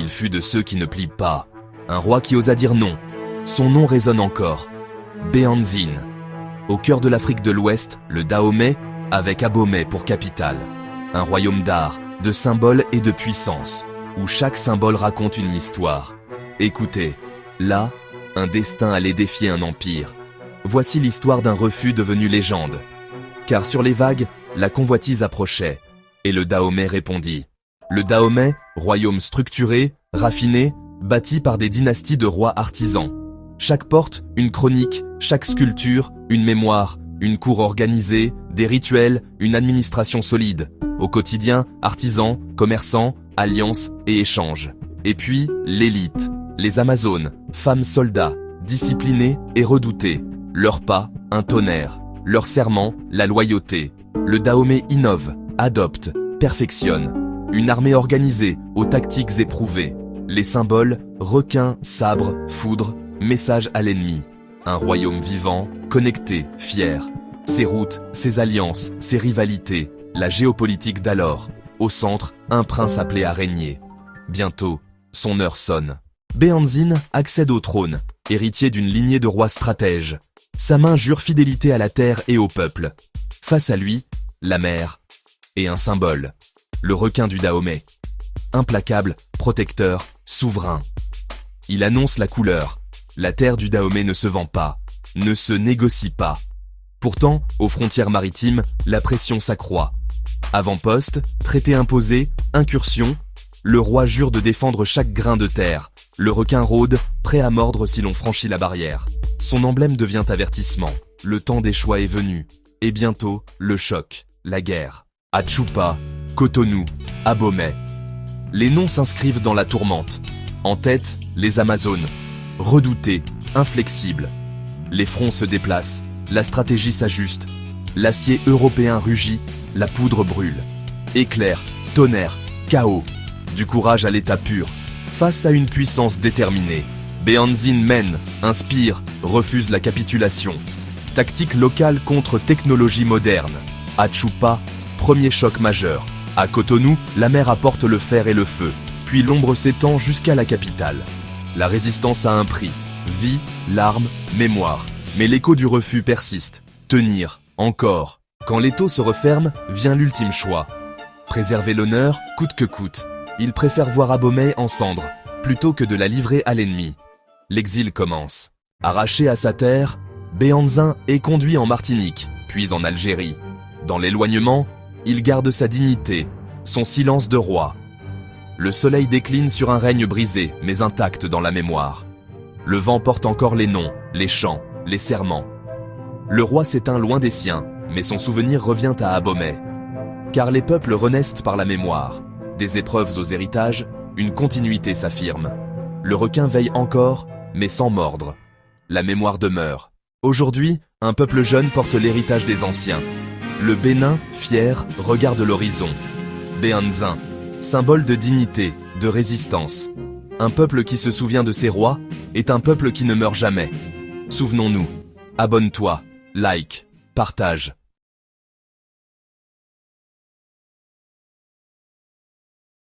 Il fut de ceux qui ne plient pas, un roi qui osa dire non. Son nom résonne encore. Béhanzin. Au cœur de l'Afrique de l'Ouest, le Dahomey, avec Abomey pour capitale. Un royaume d'art, de symboles et de puissance, où chaque symbole raconte une histoire. Écoutez, là, un destin allait défier un empire. Voici l'histoire d'un refus devenu légende. Car sur les vagues, la convoitise approchait, et le Dahomey répondit. Le Dahomey, royaume structuré, raffiné, bâti par des dynasties de rois artisans. Chaque porte, une chronique, chaque sculpture, une mémoire, une cour organisée, des rituels, une administration solide. Au quotidien, artisans, commerçants, alliances et échanges. Et puis, l'élite, les Amazones, femmes soldats, disciplinées et redoutées. Leur pas, un tonnerre. Leur serment, la loyauté. Le Dahomey innove, adopte, perfectionne. Une armée organisée, aux tactiques éprouvées. Les symboles, requins, sabres, foudre, message à l'ennemi. Un royaume vivant, connecté, fier. Ses routes, ses alliances, ses rivalités, la géopolitique d'alors. Au centre, un prince appelé à régner. Bientôt, son heure sonne. Béhanzin accède au trône, héritier d'une lignée de rois stratèges. Sa main jure fidélité à la terre et au peuple. Face à lui, la mer et un symbole. Le requin du Dahomey. Implacable, protecteur, souverain. Il annonce la couleur. La terre du Dahomey ne se vend pas, ne se négocie pas. Pourtant, aux frontières maritimes, la pression s'accroît. Avant-poste, traité imposé, incursion, le roi jure de défendre chaque grain de terre. Le requin rôde, prêt à mordre si l'on franchit la barrière. Son emblème devient avertissement. Le temps des choix est venu. Et bientôt, le choc, la guerre. Achupa, Cotonou, Abomey. Les noms s'inscrivent dans la tourmente. En tête, les Amazones. Redoutés, inflexibles. Les fronts se déplacent, la stratégie s'ajuste. L'acier européen rugit, la poudre brûle. Éclair, tonnerre, chaos. Du courage à l'état pur. Face à une puissance déterminée. Béhanzin mène, inspire, refuse la capitulation. Tactique locale contre technologie moderne. Achupa, premier choc majeur. À Cotonou, la mer apporte le fer et le feu. Puis l'ombre s'étend jusqu'à la capitale. La résistance a un prix. Vie, larmes, mémoire. Mais l'écho du refus persiste. Tenir, encore. Quand l'étau se referme, vient l'ultime choix. Préserver l'honneur, coûte que coûte. Il préfère voir Abomey en cendres, plutôt que de la livrer à l'ennemi. L'exil commence. Arraché à sa terre, Béhanzin est conduit en Martinique, puis en Algérie. Dans l'éloignement, il garde sa dignité, son silence de roi. Le soleil décline sur un règne brisé, mais intact dans la mémoire. Le vent porte encore les noms, les chants, les serments. Le roi s'éteint loin des siens, mais son souvenir revient à Abomey. Car les peuples renaissent par la mémoire. Des épreuves aux héritages, une continuité s'affirme. Le requin veille encore, mais sans mordre. La mémoire demeure. Aujourd'hui, un peuple jeune porte l'héritage des anciens. Le Bénin, fier, regarde l'horizon. Béhanzin, symbole de dignité, de résistance. Un peuple qui se souvient de ses rois est un peuple qui ne meurt jamais. Souvenons-nous. Abonne-toi, like, partage.